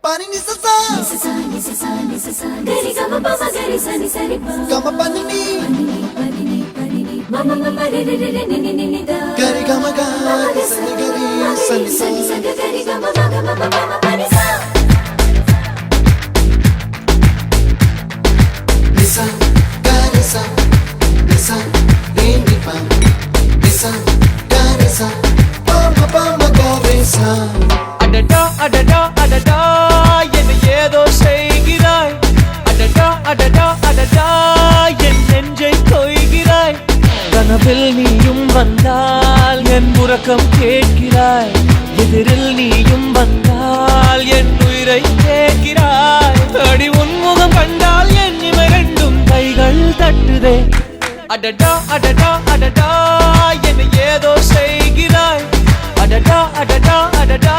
pani ni sa sa gari gama pa ma gari sa ni sa ri pa gama pani ni mama mama re re re ni ni da gari gama ga sa ni gari sa ni sa gari gama ma gama mama pani sa nisa gari sa nisa re ni pa nisa gari sa pa ma gari sa adada adada adada என்ன ஏதோ செய்கிறாய் adada adada adada என் நெஞ்சை கொய்கிறாய் கனவில் நீயும் வந்தால் என் உறக்கம் கேட்கிறாய் எதிரில் நீயும் வந்தால் என் உயிரை கேட்கிறாய் அடி உன்முகம் கண்டால் என் இமை ரெண்டும் கைகள் தட்டுதே adada adada adada என்ன ஏதோ செய்கிறாய் adada adada adada